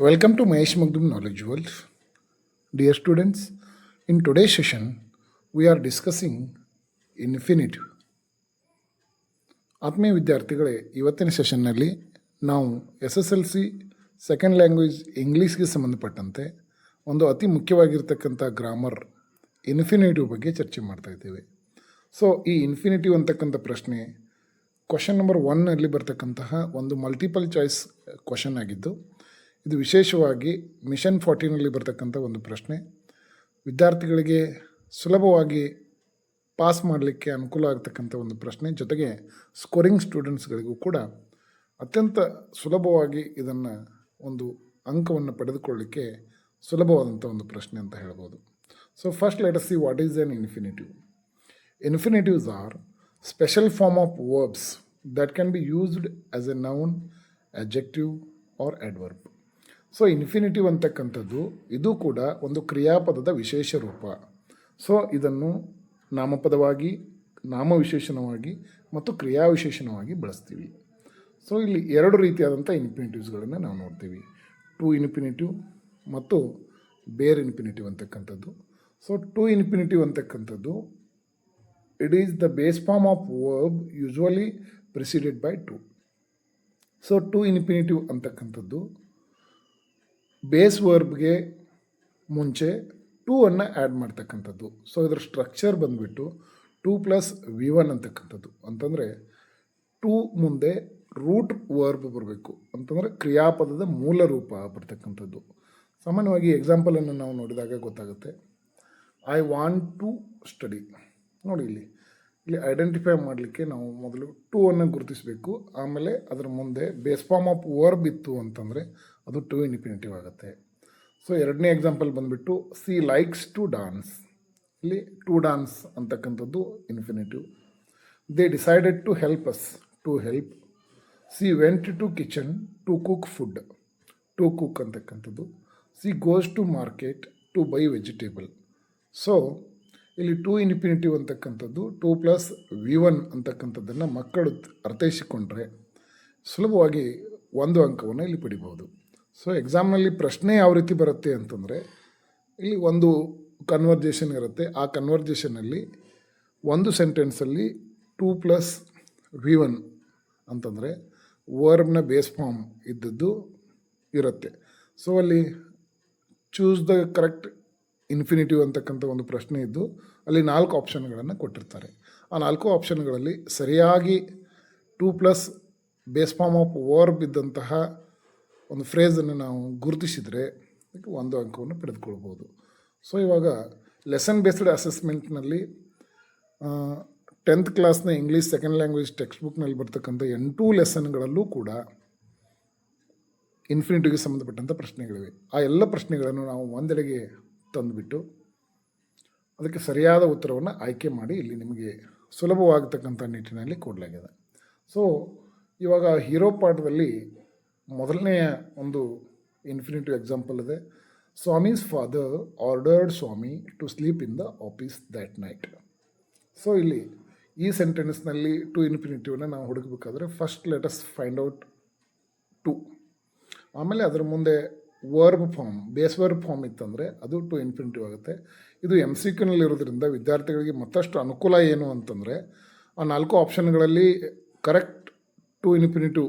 Welcome to Mahesh Magdum Knowledge World. Dear students, in today's session, we are discussing infinitive. ಆತ್ಮೀಯ ವಿದ್ಯಾರ್ಥಿಗಳೇ, ಇವತ್ತಿನ ಸೆಷನ್ನಲ್ಲಿ ನಾವು SSLC second language ಇಂಗ್ಲೀಷ್ಗೆ ಸಂಬಂಧಪಟ್ಟಂತೆ ಒಂದು ಅತಿ ಮುಖ್ಯವಾಗಿರ್ತಕ್ಕಂಥ ಗ್ರಾಮರ್ ಇನ್ಫಿನಿಟಿವ್ ಬಗ್ಗೆ ಚರ್ಚೆ ಮಾಡ್ತಾ ಇದ್ದೇವೆ. ಸೊ ಈ ಇನ್ಫಿನಿಟಿವ್ ಅಂತಕ್ಕಂಥ ಪ್ರಶ್ನೆ ಕ್ವಶನ್ ನಂಬರ್ 1ನಲ್ಲಿ ಬರ್ತಕ್ಕಂತಹ ಒಂದು ಮಲ್ಟಿಪಲ್ ಚಾಯ್ಸ್ ಕ್ವಶನ್ ಆಗಿದ್ದು, ಇದು ವಿಶೇಷವಾಗಿ ಮಿಷನ್ 40ನಲ್ಲಿ ಬರ್ತಕ್ಕಂಥ ಒಂದು ಪ್ರಶ್ನೆ. ವಿದ್ಯಾರ್ಥಿಗಳಿಗೆ ಸುಲಭವಾಗಿ ಪಾಸ್ ಮಾಡಲಿಕ್ಕೆ ಅನುಕೂಲ ಆಗ್ತಕ್ಕಂಥ ಒಂದು ಪ್ರಶ್ನೆ, ಜೊತೆಗೆ ಸ್ಕೋರಿಂಗ್ ಸ್ಟೂಡೆಂಟ್ಸ್ಗಳಿಗೂ ಕೂಡ ಅತ್ಯಂತ ಸುಲಭವಾಗಿ ಇದನ್ನು ಒಂದು ಅಂಕವನ್ನು ಪಡೆದುಕೊಳ್ಳಲಿಕ್ಕೆ ಸುಲಭವಾದಂಥ ಒಂದು ಪ್ರಶ್ನೆ ಅಂತ ಹೇಳ್ಬೋದು. So first let us see what is an infinitive. Infinitives are special form of verbs that can be used as a noun, adjective or adverb. So infinitive ಅಂತಕ್ಕಂಥದ್ದು ಇದು ಕೂಡ ಒಂದು ಕ್ರಿಯಾಪದದ ವಿಶೇಷ ರೂಪ. ಸೊ ಇದನ್ನು ನಾಮಪದವಾಗಿ, ನಾಮವಿಶೇಷಣವಾಗಿ ಮತ್ತು ಕ್ರಿಯಾವಿಶೇಷಣವಾಗಿ ಬಳಸ್ತೀವಿ. ಸೊ ಇಲ್ಲಿ ಎರಡು ರೀತಿಯಾದಂಥ ಇನ್ಫಿನಿಟಿವ್ಸ್ಗಳನ್ನು ನಾವು ನೋಡ್ತೀವಿ, ಟು ಇನ್ಫಿನಿಟಿವ್ ಮತ್ತು ಬೇರ್ ಇನ್ಫಿನಿಟಿವ್ ಅಂತಕ್ಕಂಥದ್ದು. ಸೊ ಟು ಇನ್ಫಿನಿಟಿವ್ ಅಂತಕ್ಕಂಥದ್ದು it is the base form of verb usually preceded by to. So to infinitive ಅಂತಕ್ಕಂಥದ್ದು ಬೇಸ್ ವರ್ಬ್ಗೆ ಮುಂಚೆ ಟೂ ಅನ್ನು ಆ್ಯಡ್ ಮಾಡ್ತಕ್ಕಂಥದ್ದು. ಸೊ ಇದರ ಸ್ಟ್ರಕ್ಚರ್ ಬಂದುಬಿಟ್ಟು 2+V1 ಅಂತಕ್ಕಂಥದ್ದು. ಅಂತಂದರೆ ಟೂ ಮುಂದೆ ರೂಟ್ ವರ್ಬ್ ಬರಬೇಕು, ಅಂತಂದರೆ ಕ್ರಿಯಾಪದದ ಮೂಲ ರೂಪ ಬರ್ತಕ್ಕಂಥದ್ದು. ಸಾಮಾನ್ಯವಾಗಿ ಎಕ್ಸಾಂಪಲನ್ನು ನಾವು ನೋಡಿದಾಗ ಗೊತ್ತಾಗುತ್ತೆ. I want to study. ನೋಡಿ ಇಲ್ಲಿ ಐಡೆಂಟಿಫೈ ಮಾಡಲಿಕ್ಕೆ ನಾವು ಮೊದಲು ಟೂ ಅನ್ನು ಗುರುತಿಸಬೇಕು, ಆಮೇಲೆ ಅದರ ಮುಂದೆ ಬೇಸ್ ಫಾರ್ಮ್ ಆಫ್ ವರ್ಬ್ ಇತ್ತು ಅಂತಂದರೆ ಅದು ಟು ಇನ್ಫಿನಿಟಿವ್ ಆಗುತ್ತೆ. ಸೊ ಎರಡನೇ ಎಕ್ಸಾಂಪಲ್ ಬಂದುಬಿಟ್ಟು ಸಿ ಲೈಕ್ಸ್ ಟು ಡಾನ್ಸ್. ಇಲ್ಲಿ ಟು ಡಾನ್ಸ್ ಅಂತಕ್ಕಂಥದ್ದು infinitive. They decided to help us, to help. She went to kitchen to cook food, to cook ಅಂತಕ್ಕಂಥದ್ದು. She goes to market to buy vegetable. So ಇಲ್ಲಿ to infinitive ಅಂತಕ್ಕಂಥದ್ದು 2+V1 ಅಂತಕ್ಕಂಥದ್ದನ್ನು ಮಕ್ಕಳು ಅರ್ಥೈಸಿಕೊಂಡ್ರೆ ಸುಲಭವಾಗಿ ಒಂದು ಅಂಕವನ್ನು ಇಲ್ಲಿ ಪಡಿಬೋದು. ಸೊ ಎಕ್ಸಾಮ್ನಲ್ಲಿ ಪ್ರಶ್ನೆ ಯಾವ ರೀತಿ ಬರುತ್ತೆ ಅಂತಂದರೆ, ಇಲ್ಲಿ ಒಂದು ಕನ್ವರ್ಜೇಷನ್ ಇರುತ್ತೆ. ಆ ಕನ್ವರ್ಜೇಷನಲ್ಲಿ ಒಂದು ಸೆಂಟೆನ್ಸಲ್ಲಿ 2+V1 ಅಂತಂದರೆ ವರ್ಬ್ನ ಬೇಸ್ ಫಾರ್ಮ್ ಇದ್ದದ್ದು ಇರುತ್ತೆ. ಸೊ ಅಲ್ಲಿ ಚೂಸ್ ದ ಕರೆಕ್ಟ್ ಇನ್ಫಿನಿಟಿವ್ ಅಂತಕ್ಕಂಥ ಒಂದು ಪ್ರಶ್ನೆ ಇದ್ದು ಅಲ್ಲಿ 4 ಆಪ್ಷನ್ಗಳನ್ನು ಕೊಟ್ಟಿರ್ತಾರೆ. ಆ 4 ಆಪ್ಷನ್ಗಳಲ್ಲಿ ಸರಿಯಾಗಿ 2+ ಬೇಸ್ ಫಾರ್ಮ್ ಆಫ್ ವರ್ಬ್ ಇದ್ದಂತಹ ಒಂದು ಫ್ರೇಸನ್ನು ನಾವು ಗುರುತಿಸಿದರೆ ಒಂದು ಅಂಕವನ್ನು ಪಡೆದುಕೊಳ್ಬೋದು. ಸೊ ಇವಾಗ ಲೆಸನ್ ಬೇಸ್ಡ್ ಅಸೆಸ್ಮೆಂಟ್ನಲ್ಲಿ 10th ಕ್ಲಾಸ್ನ ಇಂಗ್ಲೀಷ್ ಸೆಕೆಂಡ್ ಲ್ಯಾಂಗ್ವೇಜ್ ಟೆಕ್ಸ್ಟ್ ಬುಕ್ನಲ್ಲಿ ಬರ್ತಕ್ಕಂಥ 8 ಲೆಸನ್ಗಳಲ್ಲೂ ಕೂಡ ಇನ್ಫಿನಿಟಿವ್ಗೆ ಸಂಬಂಧಪಟ್ಟಂಥ ಪ್ರಶ್ನೆಗಳಿವೆ. ಆ ಎಲ್ಲ ಪ್ರಶ್ನೆಗಳನ್ನು ನಾವು ಒಂದೆಡೆಗೆ ತಂದುಬಿಟ್ಟು ಅದಕ್ಕೆ ಸರಿಯಾದ ಉತ್ತರವನ್ನು ಆಯ್ಕೆ ಮಾಡಿ ಇಲ್ಲಿ ನಿಮಗೆ ಸುಲಭವಾಗತಕ್ಕಂಥ ನಿಟ್ಟಿನಲ್ಲಿ ಕೊಡಲಾಗಿದೆ. ಸೊ ಇವಾಗ ಹೀರೋ ಪಾಠದಲ್ಲಿ ಮೊದಲನೆಯ ಒಂದು ಇನ್ಫಿನಿಟಿವ್ ಎಕ್ಸಾಂಪಲ್ ಇದೆ. Swami's father ordered Swami to sleep in the office that night. So ಇಲ್ಲಿ ಈ ಸೆಂಟೆನ್ಸ್ನಲ್ಲಿ ಟು ಇನ್ಫಿನಿಟಿವ್ನ ನಾವು ಹುಡುಕಬೇಕಾದ್ರೆ first let us find out to, ಆಮೇಲೆ ಅದರ ಮುಂದೆ verb form, base verb form ಇತ್ತಂದರೆ ಅದು ಟು ಇನ್ಫಿನಿಟಿವ್ ಆಗುತ್ತೆ. ಇದು MCQ ಇರೋದ್ರಿಂದ ವಿದ್ಯಾರ್ಥಿಗಳಿಗೆ ಮತ್ತಷ್ಟು ಅನುಕೂಲ ಏನು ಅಂತಂದರೆ ಆ 4 ಆಪ್ಷನ್ಗಳಲ್ಲಿ ಕರೆಕ್ಟ್ ಟು ಇನ್ಫಿನಿಟಿವ್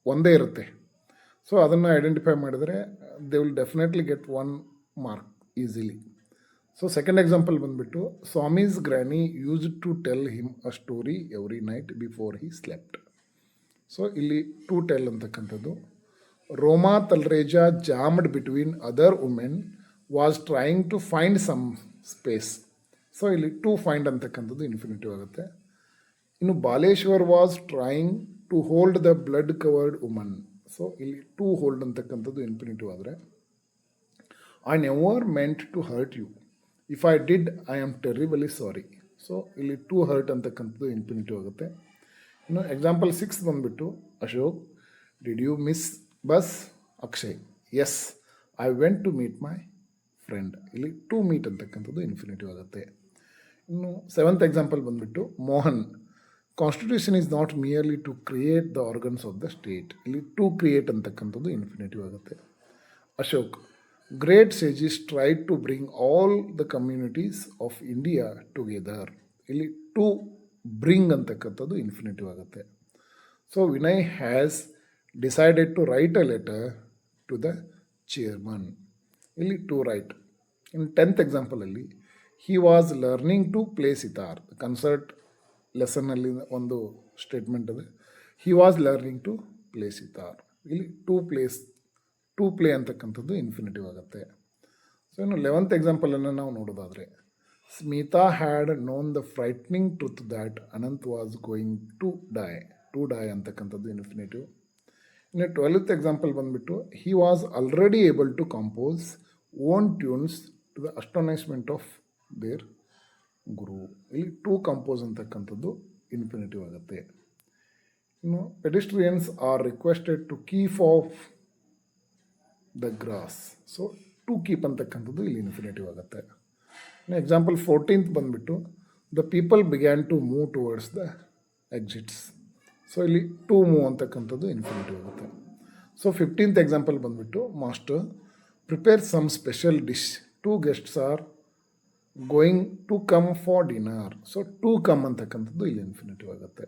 ಒಂದೇ ಇರುತ್ತೆ. ಸೊ ಅದನ್ನು ಐಡೆಂಟಿಫೈ ಮಾಡಿದರೆ they will definitely get 1 mark easily. So second example ಬಂದುಬಿಟ್ಟು Swami's granny used to tell him a story every night before he slept. So ಇಲ್ಲಿ ಟು ಟೆಲ್ ಅಂತಕ್ಕಂಥದ್ದು. Roma Talreja jammed between other women was trying to find some space. So ಇಲ್ಲಿ to find ಅಂತಕ್ಕಂಥದ್ದು infinitive ಆಗುತ್ತೆ. ಇನ್ನು Baleshwar was trying to hold the blood covered woman. So ಇಲ್ಲಿ to hold ಅಂತಕ್ಕಂಥದ್ದು infinitive ಆದರೆ I never meant to hurt you, if I did I am terribly sorry. So ಇಲ್ಲಿ to hurt ಅಂತಕ್ಕಂಥದ್ದು infinitive ಆಗುತ್ತೆ. ಇನ್ನು ಎಕ್ಸಾಂಪಲ್ 6 ಬಂದುಬಿಟ್ಟು Ashok did you miss bus Akshay, yes I went to meet my friend. ಇಲ್ಲಿ to meet ಅಂತಕ್ಕಂಥದ್ದು infinitive ಆಗುತ್ತೆ. ಇನ್ನು 7th example ಬಂದುಬಿಟ್ಟು Mohan constitution is not merely to create the organs of the state. ಇಲ್ಲಿ ಟು ಕ್ರಿಯೇಟ್ ಅಂತಕ್ಕಂಥದ್ದು ಇನ್ಫಿನಿಟಿವ್ ಆಗುತ್ತೆ. Ashok, great sages tried to bring all the communities of India together. ಇಲ್ಲಿ to bring ಅಂತಕ್ಕಂಥದ್ದು infinitive ಆಗುತ್ತೆ. So Vinay has decided to write a letter to the chairman. ಇಲ್ಲಿ to write. ಇನ್ನು 10th ಎಕ್ಸಾಂಪಲಲ್ಲಿ he was learning to play sitar. Concert ಲೆಸನ್ನಲ್ಲಿ ಒಂದು statement ಇದೆ, he was learning to play sitar. ಇಲ್ಲಿ ಟು ಪ್ಲೇ ಅಂತಕ್ಕಂಥದ್ದು ಇನ್ಫಿನಿಟಿವ್ ಆಗುತ್ತೆ. ಸೊ ಇನ್ನು 11th ಎಕ್ಸಾಂಪಲನ್ನು ನಾವು ನೋಡೋದಾದರೆ, Smita had known the frightening truth that Anant was going to die ಅಂತಕ್ಕಂಥದ್ದು ಇನ್ಫಿನಿಟಿವ್. ಇನ್ನು 12th ಎಕ್ಸಾಂಪಲ್ ಬಂದುಬಿಟ್ಟು, he was already able to compose own tunes to the astonishment of their guru. ಇಲ್ಲಿ ಟು ಕಂಪೋಸ್ ಅಂತಕ್ಕಂಥದ್ದು ಇನ್ಫಿನಿಟಿವ್ ಆಗುತ್ತೆ. ಇನ್ನು pedestrians are requested to keep off the grass. So to keep ಅಂತಕ್ಕಂಥದ್ದು ಇಲ್ಲಿ infinitive ಆಗುತ್ತೆ. ಇನ್ನು ಎಕ್ಸಾಂಪಲ್ 14th ಬಂದುಬಿಟ್ಟು, the people began to move towards the exits. So ಇಲ್ಲಿ ಟು ಮೂವ್ ಅಂತಕ್ಕಂಥದ್ದು ಇನ್ಫಿನಿಟಿವ್ ಆಗುತ್ತೆ. ಸೊ 15th ಎಕ್ಸಾಂಪಲ್ ಬಂದುಬಿಟ್ಟು, master prepare some special dish, to guests are going to come for dinner. So to come ಅಂತಕ್ಕಂಥದ್ದು ಇಲ್ಲಿ infinitive ಆಗುತ್ತೆ.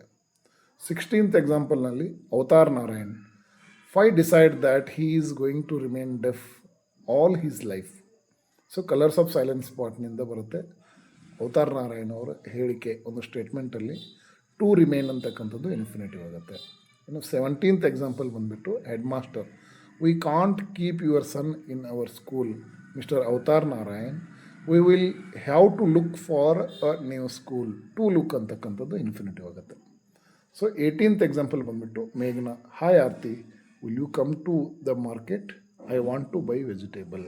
16th ಎಕ್ಸಾಂಪಲ್ನಲ್ಲಿ Avtar Narayan decide that he is going to remain deaf all his life. So colours of silence ಪಾರ್ಟ್ನಿಂದ ಬರುತ್ತೆ. ಅವತಾರ್ ನಾರಾಯಣ್ ಅವರ ಹೇಳಿಕೆ ಒಂದು ಸ್ಟೇಟ್ಮೆಂಟಲ್ಲಿ ಟು ರಿಮೇನ್ ಅಂತಕ್ಕಂಥದ್ದು ಇನ್ಫಿನಿಟಿವ್ ಆಗುತ್ತೆ. ಇನ್ನು 17th ಎಕ್ಸಾಂಪಲ್ ಬಂದುಬಿಟ್ಟು, head master we can't keep your son in our school mister Avtar Narayan, we will have to look for a new school. To look ಅಂತಕ್ಕಂಥದ್ದು ಇನ್ಫಿನಿಟಿವ್ ಆಗುತ್ತೆ. ಸೊ 18th ಎಕ್ಸಾಂಪಲ್ ಬಂದುಬಿಟ್ಟು, ಮೇಘನಾ hi Aarti, will you come to the market, I want to buy vegetable.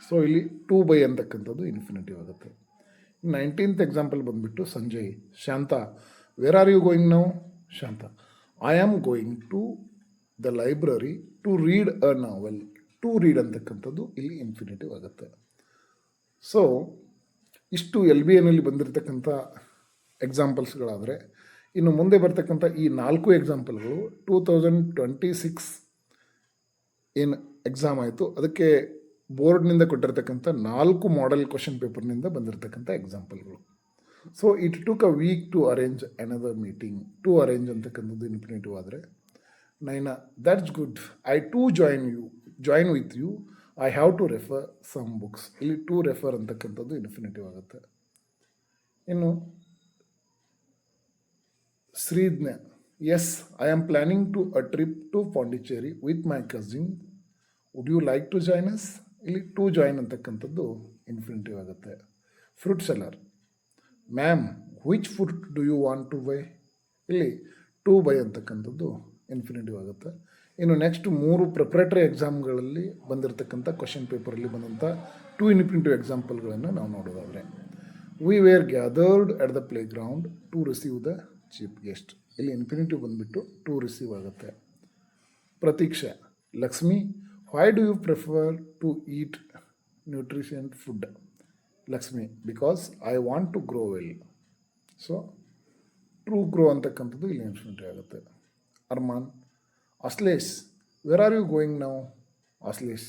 So ಇಲ್ಲಿ to buy ಅಂತಕ್ಕಂಥದ್ದು infinitive ಆಗುತ್ತೆ. 19th example ಬಂದುಬಿಟ್ಟು, Sanjay Shanta where are you going now? Shanta I am going to the library to read a novel. To read ಅಂತಕ್ಕಂಥದ್ದು ಇಲ್ಲಿ infinitive ಆಗುತ್ತೆ. So ಇಷ್ಟು LBAನಲ್ಲಿ ಬಂದಿರತಕ್ಕಂಥ ಎಕ್ಸಾಂಪಲ್ಸ್ಗಳಾದರೆ, ಇನ್ನು ಮುಂದೆ ಬರ್ತಕ್ಕಂಥ ಈ 4 ಎಕ್ಸಾಂಪಲ್ಗಳು 2026 ಏನು ಎಕ್ಸಾಮ್ ಆಯಿತು ಅದಕ್ಕೆ ಬೋರ್ಡ್ನಿಂದ ಕೊಟ್ಟಿರ್ತಕ್ಕಂಥ 4 ಮಾಡೆಲ್ ಕ್ವಶನ್ ಪೇಪರ್ನಿಂದ ಬಂದಿರತಕ್ಕಂಥ ಎಕ್ಸಾಂಪಲ್ಗಳು. So it took a week to arrange another meeting. To arrange ಅಂತಕ್ಕಂಥದ್ದು ಇನ್ಫಿನಿಟಿವ್ ಆದರೆ, Naina that's good, I to join with you, I have to refer some books. ಇಲ್ಲಿ ಟು ರೆಫರ್ ಅಂತಕ್ಕಂಥದ್ದು ಇನ್ಫಿನಿಟಿವ್ ಆಗುತ್ತೆ. ಇನ್ನು Srigna yes I am planning to a trip to Pondicherry with my cousin, would you like to join us? ಇಲ್ಲಿ to join ಅಂತಕ್ಕಂಥದ್ದು infinitive ಆಗುತ್ತೆ. Fruit seller ma'am which food do you want to buy? ಇಲ್ಲಿ to buy ಅಂತಕ್ಕಂಥದ್ದು infinitive ಆಗುತ್ತೆ. ಇನ್ನು next 3 preparatory ಎಕ್ಸಾಮ್ಗಳಲ್ಲಿ ಬಂದಿರತಕ್ಕಂಥ question ಪೇಪರಲ್ಲಿ ಬಂದಂಥ ಟು ಇನ್ಫಿನಿಟಿವ್ ಎಕ್ಸಾಂಪಲ್ಗಳನ್ನು ನಾವು ನೋಡೋದಾದರೆ, we were gathered at the playground to receive the chief guest. ಇಲ್ಲಿ ಇನ್ಫಿನಿಟಿವ್ ಬಂದುಬಿಟ್ಟು ಟು ರಿಸೀವ್ ಆಗುತ್ತೆ. Prateeksha Lakshmi why do you prefer to eat nutrition food? Lakshmi because I want to grow well. So to grow ಅಂತಕ್ಕಂಥದ್ದು ಇಲ್ಲಿ infinitive ಆಗುತ್ತೆ. Arman Ashlesh where are you going now? Ashlesh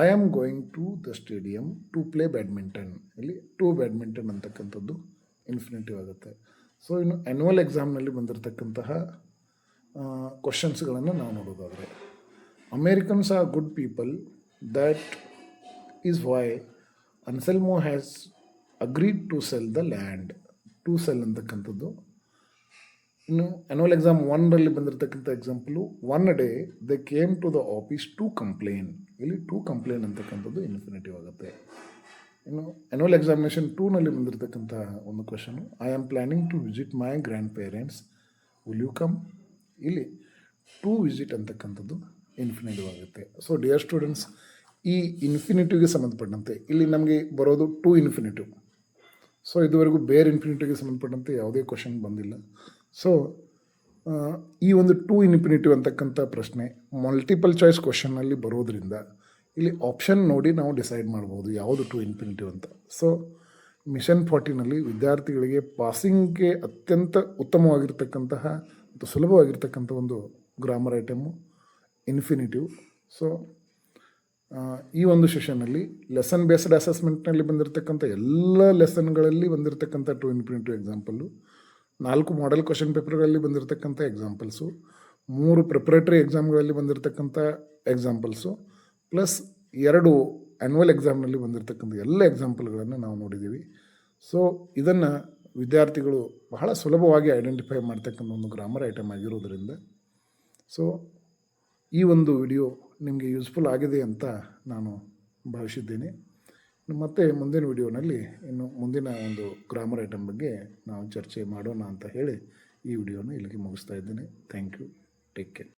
I am going to the stadium to play badminton. ಇಲ್ಲಿ to badminton ಅಂತಕ್ಕಂಥದ್ದು infinitive ಆಗುತ್ತೆ. So ಇನ್ನು annual ಎಕ್ಸಾಮ್ನಲ್ಲಿ ಬಂದಿರತಕ್ಕಂತಹ ಕ್ವಶನ್ಸ್ಗಳನ್ನು ನಾವು ನೋಡೋದಾದರೆ, Americans are good people, that is why Anselmo has agreed to sell the land. To sell ಅಂತಕ್ಕಂಥದ್ದು. ಇನ್ನು ಆ್ಯನ್ಯುವಲ್ ಎಕ್ಸಾಮ್ 1ರಲ್ಲಿ ಬಂದಿರತಕ್ಕಂಥ example, one day they came to the office to complain. ಇಲ್ಲಿ ಟು ಕಂಪ್ಲೇನ್ ಅಂತಕ್ಕಂಥದ್ದು ಇನ್ಫಿನಿಟಿವ್ ಆಗುತ್ತೆ. ಇನ್ನು annual examination 2ನಲ್ಲಿ ಬಂದಿರತಕ್ಕಂಥ ಒಂದು question, I am planning to visit my grandparents, will you come? ಇಲ್ಲಿ ಟು ವಿಸಿಟ್ ಅಂತಕ್ಕಂಥದ್ದು ಇನ್ಫಿನಿಟಿವ್ ಆಗುತ್ತೆ. ಸೊ ಡಿಯರ್ ಸ್ಟೂಡೆಂಟ್ಸ್, ಈ ಇನ್ಫಿನಿಟಿವ್ಗೆ ಸಂಬಂಧಪಟ್ಟಂತೆ ಇಲ್ಲಿ ನಮಗೆ ಬರೋದು ಟು ಇನ್ಫಿನಿಟಿವ್. ಸೊ ಇದುವರೆಗೂ ಬೇರೆ ಇನ್ಫಿನಿಟಿವ್ಗೆ ಸಂಬಂಧಪಟ್ಟಂತೆ ಯಾವುದೇ ಕ್ವಶನ್ ಬಂದಿಲ್ಲ. ಸೊ ಈ ಒಂದು ಟು ಇನ್ಫಿನಿಟಿವ್ ಅಂತಕ್ಕಂಥ ಪ್ರಶ್ನೆ ಮಲ್ಟಿಪಲ್ ಚಾಯ್ಸ್ ಕ್ವಶನ್ನಲ್ಲಿ ಬರೋದ್ರಿಂದ ಇಲ್ಲಿ ಆಪ್ಷನ್ ನೋಡಿ ನಾವು ಡಿಸೈಡ್ ಮಾಡ್ಬೋದು ಯಾವುದು ಟು ಇನ್ಫಿನಿಟಿವ್ ಅಂತ. ಸೊ ಮಿಷನ್ 40ನಲ್ಲಿ ವಿದ್ಯಾರ್ಥಿಗಳಿಗೆ ಪಾಸಿಂಗ್ಗೆ ಅತ್ಯಂತ ಉತ್ತಮವಾಗಿರ್ತಕ್ಕಂತಹ ಮತ್ತು ಸುಲಭವಾಗಿರ್ತಕ್ಕಂಥ ಒಂದು ಗ್ರಾಮರ್ ಐಟಮು ಇನ್ಫಿನಿಟಿವ್. ಸೊ ಈ ಒಂದು ಸೆಷನ್ನಲ್ಲಿ ಲೆಸನ್ ಬೇಸ್ಡ್ ಅಸೆಸ್ಮೆಂಟ್ನಲ್ಲಿ ಬಂದಿರತಕ್ಕಂಥ ಎಲ್ಲ ಲೆಸನ್ಗಳಲ್ಲಿ ಬಂದಿರತಕ್ಕಂಥ 2 × 2 ಎಕ್ಸಾಂಪಲ್ಲು, 4 ಮಾಡೆಲ್ ಕ್ವಶನ್ ಪೇಪರ್ಗಳಲ್ಲಿ ಬಂದಿರತಕ್ಕಂಥ ಎಕ್ಸಾಂಪಲ್ಸು, 3 ಪ್ರಿಪ್ರೇಟರಿ ಎಕ್ಸಾಮ್ಗಳಲ್ಲಿ ಬಂದಿರತಕ್ಕಂಥ ಎಕ್ಸಾಂಪಲ್ಸು, ಪ್ಲಸ್ 2 ಆ್ಯನ್ಯುವಲ್ ಎಕ್ಸಾಮ್ನಲ್ಲಿ ಬಂದಿರತಕ್ಕಂಥ ಎಲ್ಲ ಎಕ್ಸಾಂಪಲ್ಗಳನ್ನು ನಾವು ನೋಡಿದ್ದೀವಿ. ಸೊ ಇದನ್ನು ವಿದ್ಯಾರ್ಥಿಗಳು ಬಹಳ ಸುಲಭವಾಗಿ ಐಡೆಂಟಿಫೈ ಮಾಡ್ತಕ್ಕಂಥ ಒಂದು ಗ್ರಾಮರ್ ಐಟಮ್ ಆಗಿರೋದರಿಂದ ಸೊ ಈ ಒಂದು ವಿಡಿಯೋ ನಿಮಗೆ ಯೂಸ್ಫುಲ್ ಆಗಿದೆ ಅಂತ ನಾನು ಭಾವಿಸಿದ್ದೇನೆ. ಮತ್ತೆ ಮುಂದಿನ ವಿಡಿಯೋನಲ್ಲಿ ಇನ್ನು ಮುಂದಿನ ಒಂದು ಗ್ರಾಮರ್ ಐಟಮ್ ಬಗ್ಗೆ ನಾವು ಚರ್ಚೆ ಮಾಡೋಣ ಅಂತ ಹೇಳಿ ಈ ವಿಡಿಯೋನ ಇಲ್ಲಿಗೆ ಮುಗಿಸ್ತಾ ಇದ್ದೇನೆ. Thank you. Take care.